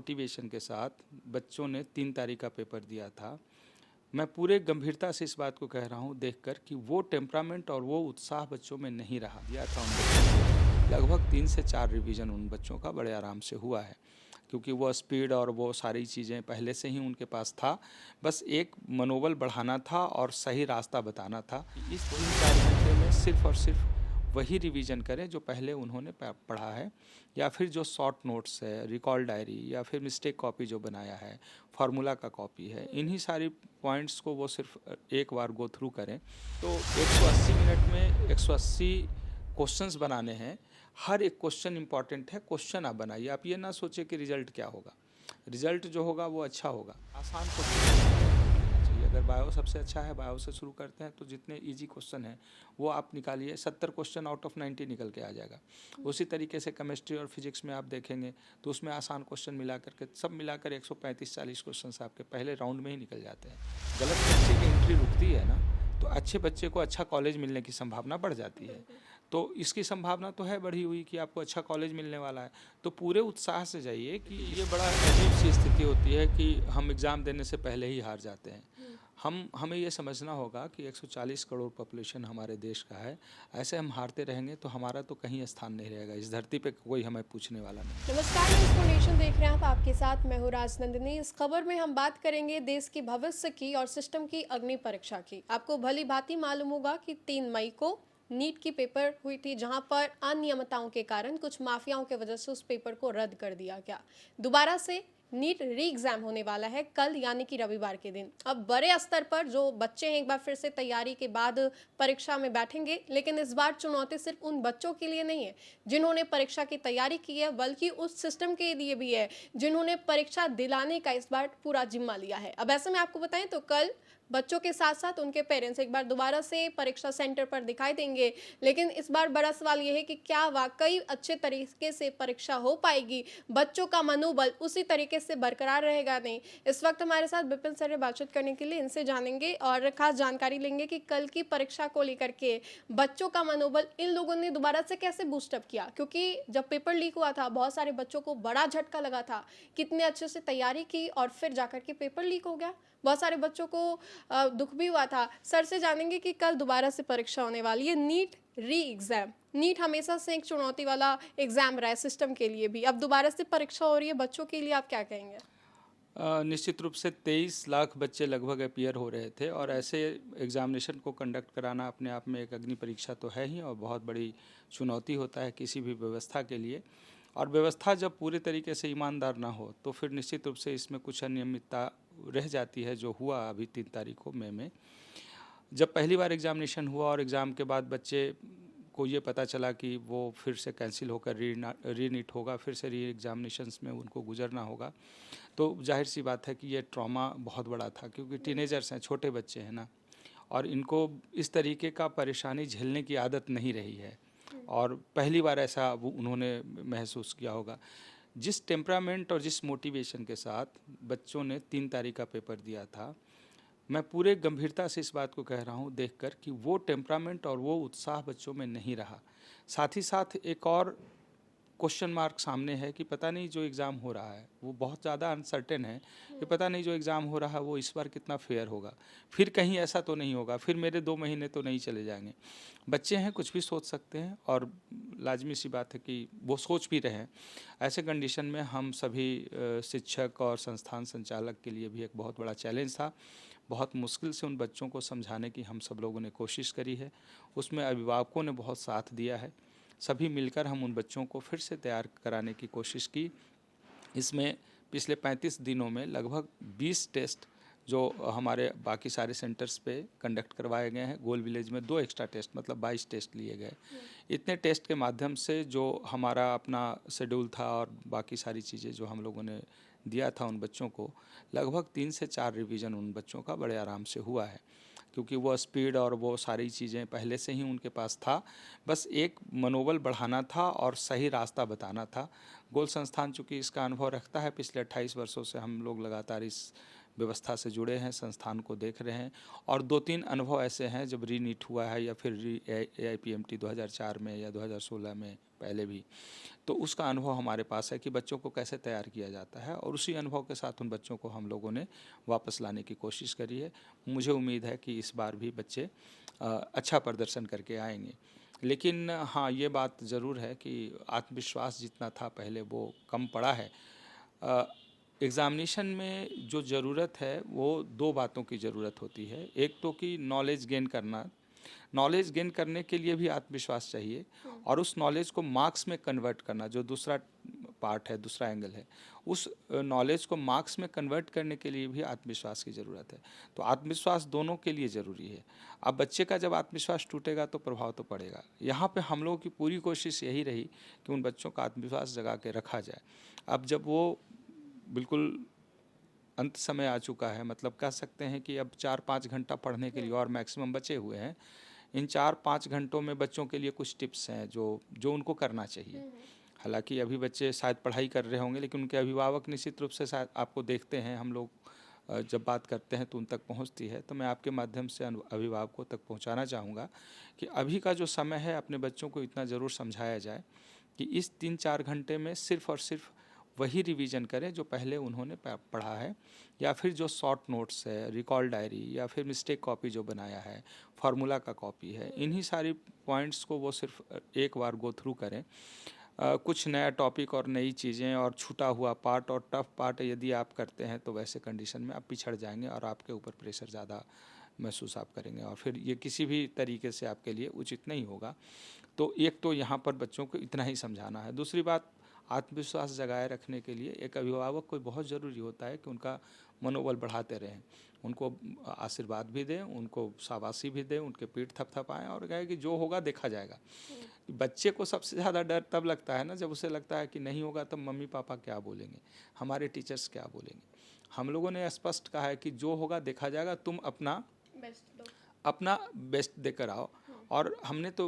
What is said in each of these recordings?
Motivation के साथ बच्चों ने 3 तारीख का पेपर दिया था। मैं पूरे गंभीरता से इस बात को कह रहा हूँ देखकर कि वो टेम्परामेंट और वो उत्साह बच्चों में नहीं रहा। दिया था उन बच्चों को लगभग 3 से 4 रिवीजन उन बच्चों का बड़े आराम से हुआ है, क्योंकि वो स्पीड और वो सारी चीज़ें पहले से ही उनके पास था। बस एक मनोबल बढ़ाना था और सही रास्ता बताना था। इस 3-4 घंटे में सिर्फ और सिर्फ वही रिवीजन करें जो पहले उन्होंने पढ़ा है, या फिर जो शॉर्ट नोट्स है, रिकॉल डायरी, या फिर मिस्टेक कॉपी जो बनाया है, फार्मूला का कॉपी है, इन्हीं सारी पॉइंट्स को वो सिर्फ एक बार गो थ्रू करें। तो 180 मिनट में 180 क्वेश्चंस बनाने हैं। हर एक क्वेश्चन इंपॉर्टेंट है। क्वेश्चन आप बनाइए, आप ये ना सोचिए कि रिजल्ट क्या होगा। रिजल्ट जो होगा वो अच्छा होगा। आसान क्वेश्चन चाहिए। अगर बायो सबसे अच्छा है, बायो से शुरू करते हैं, तो जितने इजी क्वेश्चन हैं वो आप निकालिए। 70 क्वेश्चन आउट ऑफ 90 निकल के आ जाएगा। उसी तरीके से केमिस्ट्री और फिजिक्स में आप देखेंगे तो उसमें आसान क्वेश्चन मिला करके सब मिलाकर 135-40 क्वेश्चन आपके पहले राउंड में ही निकल जाते हैं। गलत बच्चे की एंट्री रुकती है ना, तो अच्छे बच्चे को अच्छा कॉलेज मिलने की संभावना बढ़ जाती है। तो इसकी संभावना तो है बढ़ी हुई कि आपको अच्छा कॉलेज मिलने वाला है, तो पूरे उत्साह से जाइए। कि ये बड़ा अजीब सी स्थिति होती है कि हम एग्ज़ाम देने से पहले ही हार जाते हैं। हमें ये समझना होगा कि 140 करोड़ पॉपुलेशन हमारे देश का है। ऐसे हम हारते रहेंगे तो हमारा तो कहीं स्थान नहीं रहेगा इस धरती पे, कोई हमें पूछने वाला नहीं। नमस्कार, इंफॉर्मेशन देख रहे हैं आप। आपके साथ मैं हूं राजनंदिनी। इस खबर में हम बात करेंगे देश की भविष्य की और सिस्टम की अग्नि परीक्षा की। आपको भली भांति मालूम होगा कि 3 मई को नीट की पेपर हुई थी, जहां पर अनियमितताओं के कारण कुछ माफियाओं के वजह से उस पेपर को रद्द कर दिया गया। दोबारा से नीट री एग्जाम होने वाला है कल, यानी कि रविवार के दिन। अब बड़े स्तर पर जो बच्चे हैं एक बार फिर से तैयारी के बाद परीक्षा में बैठेंगे, लेकिन इस बार चुनौती सिर्फ उन बच्चों के लिए नहीं है जिन्होंने परीक्षा की तैयारी की है, बल्कि उस सिस्टम के लिए भी है जिन्होंने परीक्षा दिलाने का इस बार पूरा जिम्मा लिया है। अब ऐसे में आपको बताएं तो कल बच्चों के साथ साथ उनके पेरेंट्स एक बार दोबारा से परीक्षा सेंटर पर दिखाई देंगे, लेकिन इस बार बड़ा सवाल यह है कि क्या वाकई अच्छे तरीके से परीक्षा हो पाएगी, बच्चों का मनोबल उसी तरीके से बरकरार रहेगा नहीं। इस वक्त हमारे साथ विपिन सर ने बातचीत करने के लिए, इनसे जानेंगे और खास जानकारी लेंगे कि कल की परीक्षा को लेकर के बच्चों का मनोबल इन लोगों ने दोबारा से कैसे बूस्टअप किया, क्योंकि जब पेपर लीक हुआ था बहुत सारे बच्चों को बड़ा झटका लगा था। कितने अच्छे से तैयारी की और फिर जाकर के पेपर लीक हो गया, बहुत सारे बच्चों को दुख भी हुआ था। सर से जानेंगे कि कल दोबारा से परीक्षा होने वाली है, नीट री एग्जाम। नीट हमेशा से एक चुनौती वाला एग्जाम रहा है सिस्टम के लिए भी, अब दोबारा से परीक्षा हो रही है बच्चों के लिए, आप क्या कहेंगे? निश्चित रूप से 23 लाख बच्चे लगभग अपीयर हो रहे थे, और ऐसे एग्ज़ामिनेशन को कंडक्ट कराना अपने आप में एक अग्नि परीक्षा तो है ही, और बहुत बड़ी चुनौती होता है किसी भी व्यवस्था के लिए। और व्यवस्था जब पूरे तरीके से ईमानदार ना हो तो फिर निश्चित रूप से इसमें कुछ अनियमितता रह जाती है, जो हुआ अभी 3 तारीख को मई में। जब पहली बार एग्ज़ामिनेशन हुआ और एग्ज़ाम के बाद बच्चे को ये पता चला कि वो फिर से कैंसिल होकर री नीट होगा, फिर से री एग्ज़ामिनेशंस में उनको गुजरना होगा, तो जाहिर सी बात है कि ये ट्रॉमा बहुत बड़ा था, क्योंकि टीनेजर्स हैं, छोटे बच्चे हैं ना, और इनको इस तरीके का परेशानी झेलने की आदत नहीं रही है, और पहली बार ऐसा उन्होंने महसूस किया होगा। जिस टेम्परामेंट और जिस मोटिवेशन के साथ बच्चों ने 3 तारीख का पेपर दिया था, मैं पूरे गंभीरता से इस बात को कह रहा हूँ देखकर कि वो टेम्परामेंट और वो उत्साह बच्चों में नहीं रहा। साथ ही साथ एक और क्वेश्चन मार्क सामने है कि पता नहीं जो एग्ज़ाम हो रहा है वो बहुत ज़्यादा अनसर्टेन है, कि पता नहीं जो एग्ज़ाम हो रहा है वो इस बार कितना फेयर होगा, फिर कहीं ऐसा तो नहीं होगा, फिर मेरे 2 महीने तो नहीं चले जाएंगे। बच्चे हैं, कुछ भी सोच सकते हैं, और लाजमी सी बात है कि वो सोच भी रहे हैं। ऐसे कंडीशन में हम सभी शिक्षक और संस्थान संचालक के लिए भी एक बहुत बड़ा चैलेंज था। बहुत मुश्किल से उन बच्चों को समझाने की हम सब लोगों ने कोशिश करी है, उसमें अभिभावकों ने बहुत साथ दिया है। सभी मिलकर हम उन बच्चों को फिर से तैयार कराने की कोशिश की। इसमें पिछले 35 दिनों में लगभग 20 टेस्ट जो हमारे बाकी सारे सेंटर्स पे कंडक्ट करवाए गए हैं, गोल विलेज में 2 एक्स्ट्रा टेस्ट, मतलब 22 टेस्ट लिए गए। इतने टेस्ट के माध्यम से जो हमारा अपना शेड्यूल था और बाकी सारी चीज़ें जो हम लोगों ने दिया था उन बच्चों को, लगभग 3 से 4 रिवीजन उन बच्चों का बड़े आराम से हुआ है, क्योंकि वो स्पीड और वो सारी चीज़ें पहले से ही उनके पास था। बस एक मनोबल बढ़ाना था और सही रास्ता बताना था। गोल संस्थान चूँकि इसका अनुभव रखता है, पिछले 28 वर्षों से हम लोग लगातार इस व्यवस्था से जुड़े हैं, संस्थान को देख रहे हैं, और 2-3 अनुभव ऐसे हैं जब रीनीट हुआ है या फिर AIPMT 2004 में या 2016 में पहले भी, तो उसका अनुभव हमारे पास है कि बच्चों को कैसे तैयार किया जाता है, और उसी अनुभव के साथ उन बच्चों को हम लोगों ने वापस लाने की कोशिश करी है। मुझे उम्मीद है कि इस बार भी बच्चे अच्छा प्रदर्शन करके आएंगे। लेकिन हाँ, ये बात ज़रूर है कि आत्मविश्वास जितना था पहले वो कम पड़ा है। एग्ज़ामिनेशन में जो ज़रूरत है वो 2 बातों की ज़रूरत होती है। एक तो कि नॉलेज गेन करना, नॉलेज गेन करने के लिए भी आत्मविश्वास चाहिए, और उस नॉलेज को मार्क्स में कन्वर्ट करना, जो दूसरा पार्ट है, दूसरा एंगल है, उस नॉलेज को मार्क्स में कन्वर्ट करने के लिए भी आत्मविश्वास की ज़रूरत है। तो आत्मविश्वास दोनों के लिए ज़रूरी है। अब बच्चे का जब आत्मविश्वास टूटेगा तो प्रभाव तो पड़ेगा। यहाँ पे हम लोगों की पूरी कोशिश यही रही कि उन बच्चों का आत्मविश्वास जगा के रखा जाए। अब जब वो बिल्कुल अंत समय आ चुका है, मतलब कह सकते हैं कि अब 4-5 घंटा पढ़ने के लिए और मैक्सिमम बचे हुए हैं, इन 4-5 घंटों में बच्चों के लिए कुछ टिप्स हैं जो उनको करना चाहिए। हालांकि अभी बच्चे शायद पढ़ाई कर रहे होंगे, लेकिन उनके अभिभावक निश्चित रूप से शायद आपको देखते हैं, हम लोग जब बात करते हैं तो उन तक पहुंचती है। तो मैं आपके माध्यम से अभिभावकों तक पहुंचाना चाहूँगा कि अभी का जो समय है, अपने बच्चों को इतना ज़रूर समझाया जाए कि इस 3-4 घंटे में सिर्फ़ और सिर्फ वही रिवीजन करें जो पहले उन्होंने पढ़ा है, या फिर जो शॉर्ट नोट्स है, रिकॉल डायरी, या फिर मिस्टेक कॉपी जो बनाया है, फार्मूला का कॉपी है, इन्हीं सारी पॉइंट्स को वो सिर्फ एक बार गो थ्रू करें। कुछ नया टॉपिक और नई चीज़ें और छूटा हुआ पार्ट और टफ पार्ट यदि आप करते हैं तो वैसे कंडीशन में आप पिछड़ जाएंगे और आपके ऊपर प्रेशर ज़्यादा महसूस आप करेंगे, और फिर ये किसी भी तरीके से आपके लिए उचित नहीं होगा। तो एक तो यहाँ पर बच्चों को इतना ही समझाना है। दूसरी बात, आत्मविश्वास जगाए रखने के लिए एक अभिभावक को बहुत ज़रूरी होता है कि उनका मनोबल बढ़ाते रहें, उनको आशीर्वाद भी दें, उनको शाबाशी भी दें, उनके पीठ थपथपाएं और कहें कि जो होगा देखा जाएगा। बच्चे को सबसे ज़्यादा डर तब लगता है ना, जब उसे लगता है कि नहीं होगा तब मम्मी पापा क्या बोलेंगे, हमारे टीचर्स क्या बोलेंगे। हम लोगों ने स्पष्ट कहा है कि जो होगा देखा जाएगा, तुम अपना बेस्ट देकर आओ। और हमने तो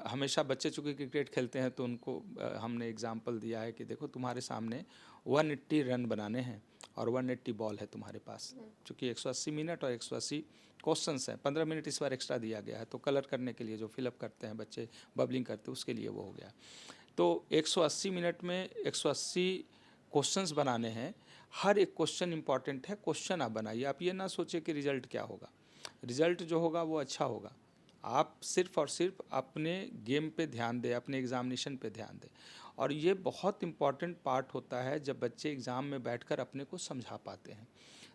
हमेशा, बच्चे चूँकि क्रिकेट खेलते हैं तो उनको हमने एग्जाम्पल दिया है कि देखो तुम्हारे सामने 180 रन बनाने हैं और 180 बॉल है तुम्हारे पास, चूँकि 180 मिनट और 180 क्वेश्चंस हैं, 15 मिनट इस बार एक्स्ट्रा दिया गया है, तो कलर करने के लिए जो फिलअप करते हैं बच्चे, बबलिंग करते हैं, उसके लिए वो हो गया। तो 180 मिनट में 180 क्वेश्चंस बनाने हैं, हर एक क्वेश्चन इंपॉर्टेंट है, क्वेश्चन आप बनाइए। आप ये ना सोचिए कि रिजल्ट क्या होगा, रिजल्ट जो होगा वो अच्छा होगा। आप सिर्फ और सिर्फ अपने गेम पे ध्यान दें, अपने एग्ज़ामिनेशन पे ध्यान दें। और ये बहुत इम्पॉर्टेंट पार्ट होता है जब बच्चे एग्ज़ाम में बैठकर अपने को समझा पाते हैं।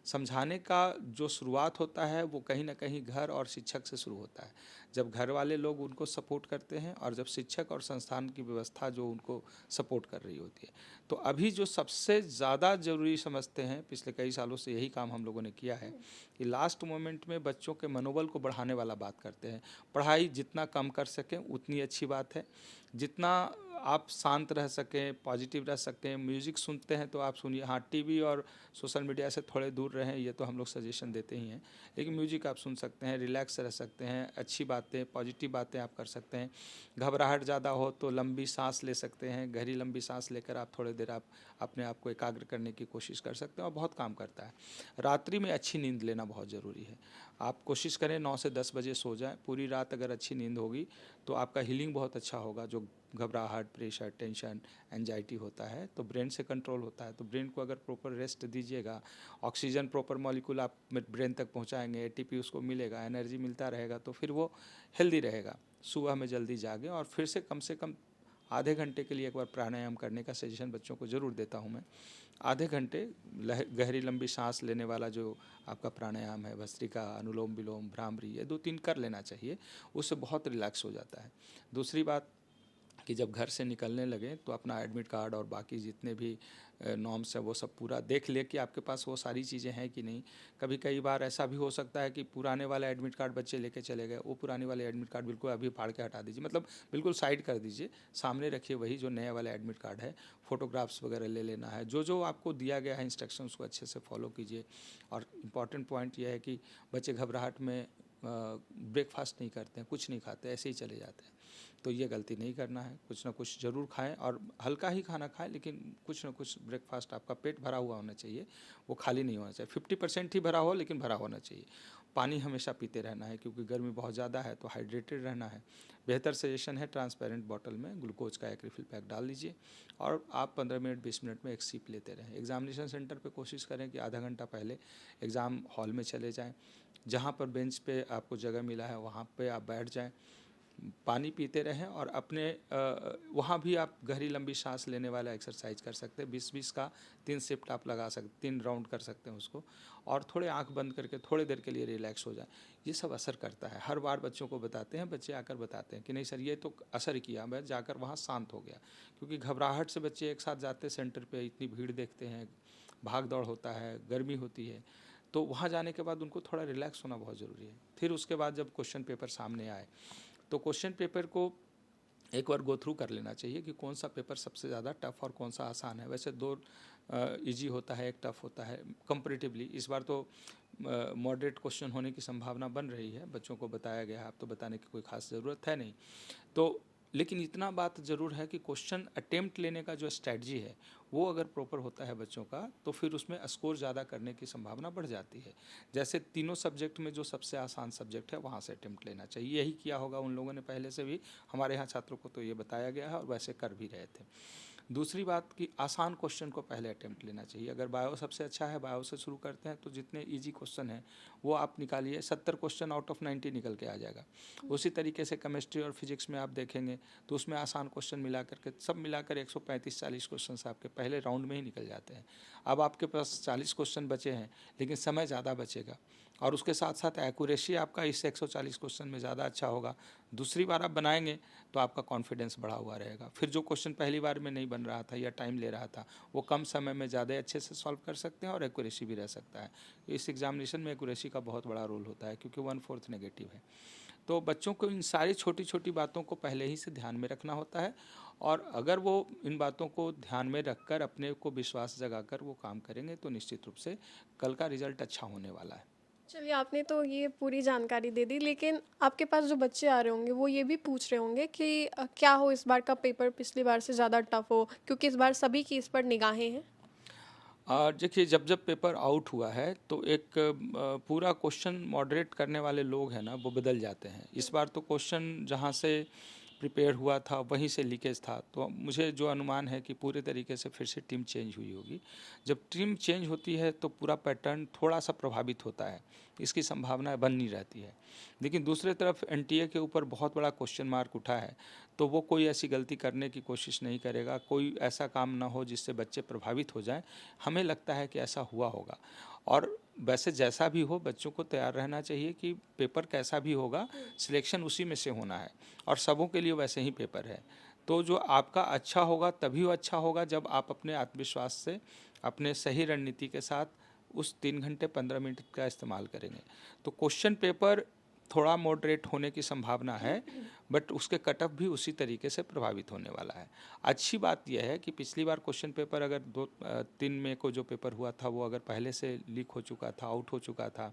समझाने का जो शुरुआत होता है वो कहीं ना कहीं घर और शिक्षक से शुरू होता है। जब घर वाले लोग उनको सपोर्ट करते हैं और जब शिक्षक और संस्थान की व्यवस्था जो उनको सपोर्ट कर रही होती है। तो अभी जो सबसे ज़्यादा ज़रूरी समझते हैं, पिछले कई सालों से यही काम हम लोगों ने किया है कि लास्ट मोमेंट में बच्चों के मनोबल को बढ़ाने वाला बात करते हैं। पढ़ाई जितना कम कर सकें उतनी अच्छी बात है, जितना आप शांत रह सकें, पॉजिटिव रह सकें। म्यूज़िक सुनते हैं तो आप सुनिए, हाँ टीवी और सोशल मीडिया से थोड़े दूर रहें, ये तो हम लोग सजेशन देते ही हैं, लेकिन म्यूज़िक आप सुन सकते हैं, रिलैक्स रह सकते हैं, अच्छी बातें, पॉजिटिव बातें आप कर सकते हैं। घबराहट ज़्यादा हो तो लंबी सांस ले सकते हैं, गहरी लंबी सांस लेकर आप थोड़ी देर आप अपने आप को एकाग्र करने की कोशिश कर सकते हैं, और बहुत काम करता है। रात्रि में अच्छी नींद लेना बहुत ज़रूरी है। आप कोशिश करें 9 से 10 बजे सो जाएं। पूरी रात अगर अच्छी नींद होगी तो आपका हीलिंग बहुत अच्छा होगा। जो घबराहट, प्रेशर, टेंशन, एंजाइटी होता है तो ब्रेन से कंट्रोल होता है। तो ब्रेन को अगर प्रॉपर रेस्ट दीजिएगा, ऑक्सीजन प्रॉपर मॉलिक्यूल आप ब्रेन तक पहुंचाएंगे, एटीपी उसको मिलेगा, एनर्जी मिलता रहेगा, तो फिर वो हेल्दी रहेगा। सुबह में जल्दी जागे और फिर से कम आधे घंटे के लिए एक बार प्राणायाम करने का सजेशन बच्चों को ज़रूर देता हूं मैं। आधे घंटे गहरी लंबी सांस लेने वाला जो आपका प्राणायाम है, भस्त्रिका, अनुलोम विलोम, भ्रामरी, ये 2-3 कर लेना चाहिए, उससे बहुत रिलैक्स हो जाता है। दूसरी बात कि जब घर से निकलने लगे तो अपना एडमिट कार्ड और बाकी जितने भी नॉर्म्स है वो सब पूरा देख ले कि आपके पास वो सारी चीज़ें हैं कि नहीं। कई बार ऐसा भी हो सकता है कि पुराने वाला एडमिट कार्ड बच्चे लेके चले गए, वो पुराने वाले एडमिट कार्ड बिल्कुल अभी फाड़ के हटा दीजिए, मतलब बिल्कुल साइड कर दीजिए, सामने रखिए वही जो नया वाला एडमिट कार्ड है। फ़ोटोग्राफ्स वगैरह ले लेना है, जो आपको दिया गया है इंस्ट्रक्शन उसको अच्छे से फॉलो कीजिए। और इम्पॉर्टेंट पॉइंट यह है कि बच्चे घबराहट में ब्रेकफास्ट नहीं करते हैं, कुछ नहीं खाते, ऐसे ही चले जाते हैं। तो ये गलती नहीं करना है, कुछ ना कुछ ज़रूर खाएं और हल्का ही खाना खाएं, लेकिन कुछ ना कुछ ब्रेकफास्ट आपका पेट भरा हुआ होना चाहिए, वो खाली नहीं होना चाहिए। 50% ही भरा हो लेकिन भरा होना चाहिए। पानी हमेशा पीते रहना है क्योंकि गर्मी बहुत ज़्यादा है, तो हाइड्रेटेड रहना है। बेहतर सजेशन है ट्रांसपेरेंट बॉटल में ग्लूकोज का एक रिफिल पैक डाल लीजिए और आप 15 मिनट 20 मिनट में एक सिप लेते रहें। एग्जामिनेशन सेंटर पे कोशिश करें कि आधा घंटा पहले एग्ज़ाम हॉल में चले जाएं, जहाँ पर बेंच पे आपको जगह मिला है वहाँ पे आप बैठ जाएं, पानी पीते रहें और अपने वहाँ भी आप गहरी लंबी सांस लेने वाला एक्सरसाइज कर सकते हैं। 20-20 का 3 शिफ्ट आप लगा सकते, 3 राउंड कर सकते हैं उसको, और थोड़े आंख बंद करके थोड़ी देर के लिए रिलैक्स हो जाए। ये सब असर करता है। हर बार बच्चों को बताते हैं, बच्चे आकर बताते हैं कि नहीं सर ये तो असर किया, मैं जाकर वहाँ शांत हो गया। क्योंकि घबराहट से बच्चे एक साथ जाते सेंटर पर, इतनी भीड़ देखते हैं, भाग दौड़ होता है, गर्मी होती है, तो वहाँ जाने के बाद उनको थोड़ा रिलैक्स होना बहुत ज़रूरी है। फिर उसके बाद जब क्वेश्चन पेपर सामने आए तो क्वेश्चन पेपर को एक बार गो थ्रू कर लेना चाहिए कि कौन सा पेपर सबसे ज़्यादा टफ और कौन सा आसान है। वैसे 2 इजी होता है, एक टफ होता है कंपैरेटिवली। इस बार तो मॉडरेट क्वेश्चन होने की संभावना बन रही है, बच्चों को बताया गया है, अब तो बताने की कोई खास ज़रूरत है नहीं। तो लेकिन इतना बात ज़रूर है कि क्वेश्चन अटेम्प्ट लेने का जो स्ट्रैटेजी है वो अगर प्रॉपर होता है बच्चों का, तो फिर उसमें स्कोर ज़्यादा करने की संभावना बढ़ जाती है। जैसे तीनों सब्जेक्ट में जो सबसे आसान सब्जेक्ट है वहाँ से अटेम्प्ट लेना चाहिए। यही किया होगा उन लोगों ने पहले से भी, हमारे यहाँ छात्रों को तो ये बताया गया है और वैसे कर भी रहे थे। दूसरी बात कि आसान क्वेश्चन को पहले अटेम्प्ट लेना चाहिए। अगर बायो सबसे अच्छा है, बायो से शुरू करते हैं, तो जितने इजी क्वेश्चन हैं वो आप निकालिए, 70 क्वेश्चन आउट ऑफ 90 निकल के आ जाएगा। उसी तरीके से केमिस्ट्री और फिजिक्स में आप देखेंगे तो उसमें आसान क्वेश्चन मिला करके सब मिलाकर 135-40 क्वेश्चन आपके पहले राउंड में ही निकल जाते हैं। अब आपके पास 40 क्वेश्चन बचे हैं लेकिन समय ज़्यादा बचेगा और उसके साथ साथ एक्यूरेसी आपका इस 140 क्वेश्चन में ज़्यादा अच्छा होगा। दूसरी बार आप बनाएंगे तो आपका कॉन्फिडेंस बढ़ा हुआ रहेगा। फिर जो क्वेश्चन पहली बार में नहीं बन रहा था या टाइम ले रहा था, वो कम समय में ज़्यादा अच्छे से सॉल्व कर सकते हैं और एक्यूरेसी भी रह सकता है। इस एग्जामिनेशन में एक्यूरेसी का बहुत बड़ा रोल होता है क्योंकि 1/4 नेगेटिव है। तो बच्चों को इन सारी छोटी छोटी बातों को पहले ही से ध्यान में रखना होता है और अगर वो इन बातों को ध्यान में रखकर अपने को विश्वास जगाकर वो काम करेंगे तो निश्चित रूप से कल का रिजल्ट अच्छा होने वाला है। चलिए, आपने तो ये पूरी जानकारी दे दी, लेकिन आपके पास जो बच्चे आ रहे होंगे वो ये भी पूछ रहे होंगे कि क्या हो इस बार का पेपर पिछली बार से ज़्यादा टफ हो, क्योंकि इस बार सभी की इस पर निगाहें हैं। और देखिए जब पेपर आउट हुआ है तो एक पूरा क्वेश्चन मॉडरेट करने वाले लोग हैं ना वो बदल जाते हैं। इस बार तो क्वेश्चन जहाँ से प्रिपेयर हुआ था वहीं से लीकेज था, तो मुझे जो अनुमान है कि पूरे तरीके से फिर से टीम चेंज हुई होगी। जब टीम चेंज होती है तो पूरा पैटर्न थोड़ा सा प्रभावित होता है, इसकी संभावना बनी रहती है। लेकिन दूसरी तरफ एनटीए के ऊपर बहुत बड़ा क्वेश्चन मार्क उठा है, तो वो कोई ऐसी गलती करने की कोशिश नहीं करेगा, कोई ऐसा काम ना हो जिससे बच्चे प्रभावित हो जाएं। हमें लगता है कि ऐसा हुआ होगा और वैसे जैसा भी हो बच्चों को तैयार रहना चाहिए कि पेपर कैसा भी होगा सिलेक्शन उसी में से होना है और सबों के लिए वैसे ही पेपर है। तो जो आपका अच्छा होगा तभी वो अच्छा होगा जब आप अपने आत्मविश्वास से अपने सही रणनीति के साथ उस 3 घंटे 15 मिनट का इस्तेमाल करेंगे। तो क्वेश्चन पेपर थोड़ा मॉडरेट होने की संभावना है, बट उसके कट ऑफ भी उसी तरीके से प्रभावित होने वाला है। अच्छी बात यह है कि पिछली बार क्वेश्चन पेपर अगर 2-3 मई को जो पेपर हुआ था वो अगर पहले से लीक हो चुका था, आउट हो चुका था,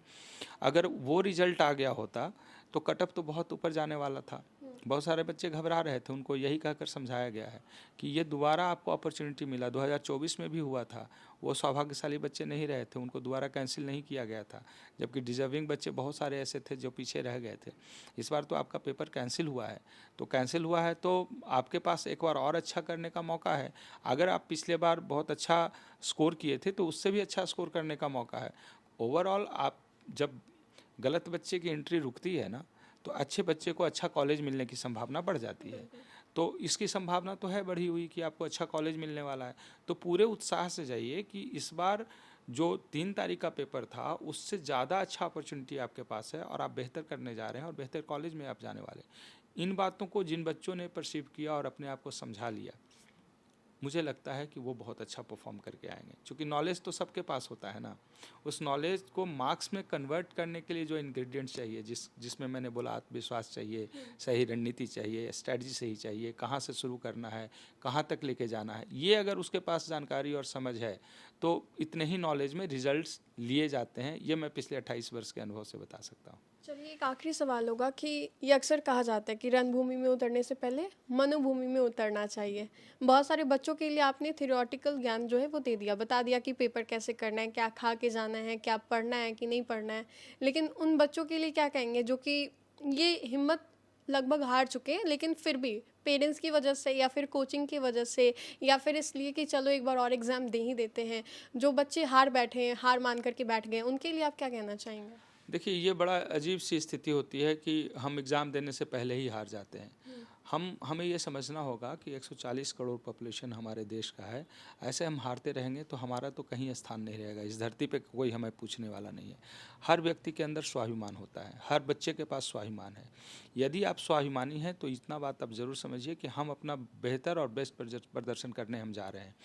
अगर वो रिजल्ट आ गया होता तो कट ऑफ तो बहुत ऊपर जाने वाला था। बहुत सारे बच्चे घबरा रहे थे, उनको यही कहकर समझाया गया है कि ये दोबारा आपको अपॉर्चुनिटी मिला। 2024 में भी हुआ था, वो सौभाग्यशाली बच्चे नहीं रहे थे, उनको दोबारा कैंसिल नहीं किया गया था, जबकि डिजर्विंग बच्चे बहुत सारे ऐसे थे जो पीछे रह गए थे। इस बार तो आपका पेपर कैंसिल हुआ है, तो कैंसिल हुआ है तो आपके पास एक बार और अच्छा करने का मौका है। अगर आप पिछले बार बहुत अच्छा स्कोर किए थे तो उससे भी अच्छा स्कोर करने का मौका है। ओवरऑल आप जब गलत बच्चे की एंट्री रुकती है ना तो अच्छे बच्चे को अच्छा कॉलेज मिलने की संभावना बढ़ जाती है। तो इसकी संभावना तो है बढ़ी हुई कि आपको अच्छा कॉलेज मिलने वाला है। तो पूरे उत्साह से जाइए कि इस बार जो 3 तारीख का पेपर था उससे ज़्यादा अच्छा अपॉर्चुनिटी आपके पास है और आप बेहतर करने जा रहे हैं और बेहतर कॉलेज में आप जाने वाले। इन बातों को जिन बच्चों ने परसीव किया और अपने आप को समझा लिया, मुझे लगता है कि वो बहुत अच्छा परफॉर्म करके आएंगे। क्योंकि नॉलेज तो सबके पास होता है ना, उस नॉलेज को मार्क्स में कन्वर्ट करने के लिए जो इंग्रेडिएंट्स चाहिए, जिसमें मैंने बोला आत्मविश्वास चाहिए, सही रणनीति चाहिए, स्ट्रैटेजी सही चाहिए, कहाँ से शुरू करना है, कहाँ तक लेके जाना है, ये अगर उसके पास जानकारी और समझ है तो इतने ही नॉलेज में रिजल्ट्स लिए जाते हैं। ये मैं पिछले 28 वर्ष के अनुभव से बता सकता हूँ। चलिए एक आखिरी सवाल होगा कि ये अक्सर कहा जाता है कि रणभूमि में उतरने से पहले मनोभूमि में उतरना चाहिए। बहुत सारे बच्चों के लिए आपने थ्योरेटिकल ज्ञान जो है वो दे दिया, बता दिया कि पेपर कैसे करना है, क्या खा के जाना है, क्या पढ़ना है कि नहीं पढ़ना है। लेकिन उन बच्चों के लिए क्या कहेंगे जो कि ये हिम्मत लगभग हार चुके हैं, लेकिन फिर भी पेरेंट्स की वजह से या फिर कोचिंग की वजह से या फिर इसलिए कि चलो एक बार और एग्ज़ाम दे ही देते हैं, जो बच्चे हार बैठे हैं, हार मान करके बैठ गए हैं, उनके लिए आप क्या कहना चाहेंगे? देखिए, ये बड़ा अजीब सी स्थिति होती है कि हम एग्ज़ाम देने से पहले ही हार जाते हैं। हमें ये समझना होगा कि 140 करोड़ पॉपुलेशन हमारे देश का है। ऐसे हम हारते रहेंगे तो हमारा तो कहीं स्थान नहीं रहेगा, इस धरती पे कोई हमें पूछने वाला नहीं है। हर व्यक्ति के अंदर स्वाभिमान होता है, हर बच्चे के पास स्वाभिमान है। यदि आप स्वाभिमानी हैं तो इतना बात आप ज़रूर समझिए कि हम अपना बेहतर और बेस्ट प्रदर्शन करने हम जा रहे हैं।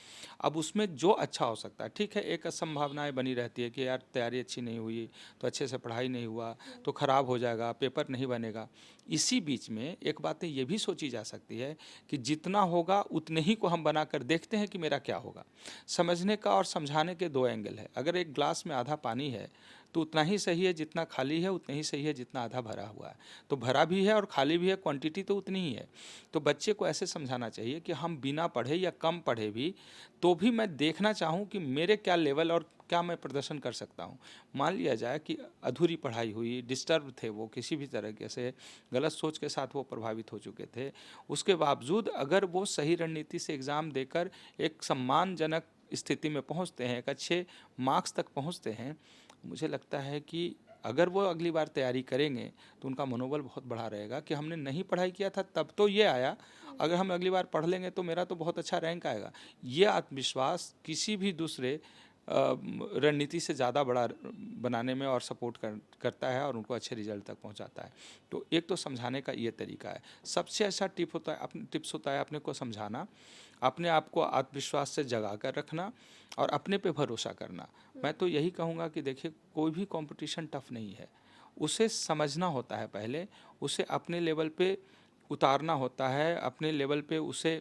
अब उसमें जो अच्छा हो सकता है, ठीक है, एक संभावनाएं बनी रहती है कि यार तैयारी अच्छी नहीं हुई तो अच्छे से पढ़ाई नहीं हुआ तो ख़राब हो जाएगा, पेपर नहीं बनेगा। इसी बीच में एक बातें ये भी सोची जा सकती है कि जितना होगा उतने ही को हम बनाकर देखते हैं कि मेरा क्या होगा। समझने का और समझाने के दो एंगल है। अगर एक ग्लास में आधा पानी है तो उतना ही सही है जितना खाली है, उतना ही सही है जितना आधा भरा हुआ है। तो भरा भी है और खाली भी है, क्वांटिटी तो उतनी ही है। तो बच्चे को ऐसे समझाना चाहिए कि हम बिना पढ़े या कम पढ़े भी तो भी मैं देखना चाहूँ कि मेरे क्या लेवल और क्या मैं प्रदर्शन कर सकता हूँ। मान लिया जाए कि अधूरी पढ़ाई हुई, डिस्टर्ब थे वो किसी भी तरीके से, गलत सोच के साथ वो प्रभावित हो चुके थे, उसके बावजूद अगर वो सही रणनीति से एग्ज़ाम देकर एक सम्मानजनक स्थिति में पहुँचते हैं, एक अच्छे मार्क्स तक पहुँचते हैं, मुझे लगता है कि अगर वो अगली बार तैयारी करेंगे तो उनका मनोबल बहुत बढ़ा रहेगा कि हमने नहीं पढ़ाई किया था तब तो ये आया, अगर हम अगली बार पढ़ लेंगे तो मेरा तो बहुत अच्छा रैंक आएगा। ये आत्मविश्वास किसी भी दूसरे रणनीति से ज़्यादा बड़ा बनाने में और सपोर्ट करता है और उनको अच्छे रिजल्ट तक पहुंचाता है। तो एक तो समझाने का ये तरीका है। सबसे अच्छा टिप्स होता है अपने को समझाना, अपने आप को आत्मविश्वास से जगा कर रखना और अपने पे भरोसा करना। मैं तो यही कहूँगा कि देखिए, कोई भी कंपटीशन टफ नहीं है, उसे समझना होता है पहले, उसे अपने लेवल पे उतारना होता है, अपने लेवल पे उसे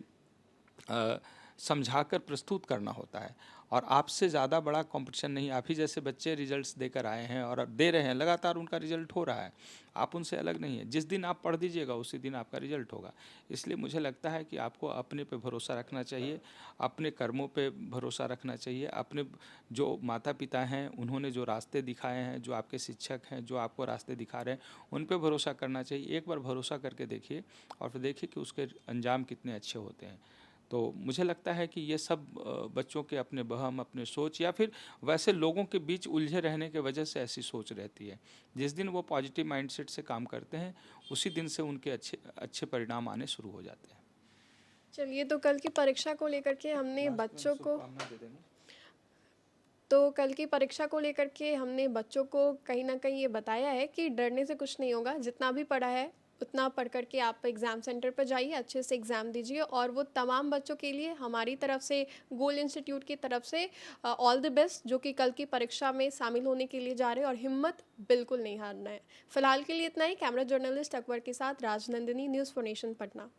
समझाकर प्रस्तुत करना होता है। और आपसे ज़्यादा बड़ा कंपटीशन नहीं। आप ही जैसे बच्चे रिजल्ट्स देकर आए हैं और अब दे रहे हैं, लगातार उनका रिजल्ट हो रहा है, आप उनसे अलग नहीं है। जिस दिन आप पढ़ दीजिएगा उसी दिन आपका रिजल्ट होगा। इसलिए मुझे लगता है कि आपको अपने पे भरोसा रखना चाहिए, अपने कर्मों पे भरोसा रखना चाहिए, अपने जो माता पिता हैं उन्होंने जो रास्ते दिखाए हैं, जो आपके शिक्षक हैं जो आपको रास्ते दिखा रहे हैं, उन पे भरोसा करना चाहिए। एक बार भरोसा करके देखिए और फिर देखिए कि उसके अंजाम कितने अच्छे होते हैं। तो मुझे लगता है कि ये सब बच्चों के अपने वहम, अपने सोच या फिर वैसे लोगों के बीच उलझे रहने के वजह से ऐसी सोच रहती है। जिस दिन वो पॉजिटिव माइंडसेट से काम करते हैं उसी दिन से उनके अच्छे अच्छे परिणाम आने शुरू हो जाते हैं। चलिए, तो कल की परीक्षा को लेकर के हमने लास्ट में बच्चों को शुभकामना दे देंगे। तो कल की परीक्षा को लेकर के हमने बच्चों को कहीं न कहीं ये बताया है कि डरने से कुछ नहीं होगा, जितना भी पढ़ा है उतना पढ़ कर के आप एग्ज़ाम सेंटर पर जाइए, अच्छे से एग्ज़ाम दीजिए और वो तमाम बच्चों के लिए हमारी तरफ से, गोल इंस्टीट्यूट की तरफ से ऑल द बेस्ट, जो कि कल की परीक्षा में शामिल होने के लिए जा रहे हैं और हिम्मत बिल्कुल नहीं हारना है। फिलहाल के लिए इतना ही। कैमरा जर्नलिस्ट अकबर के साथ Rajnandini, news for nation, Patna.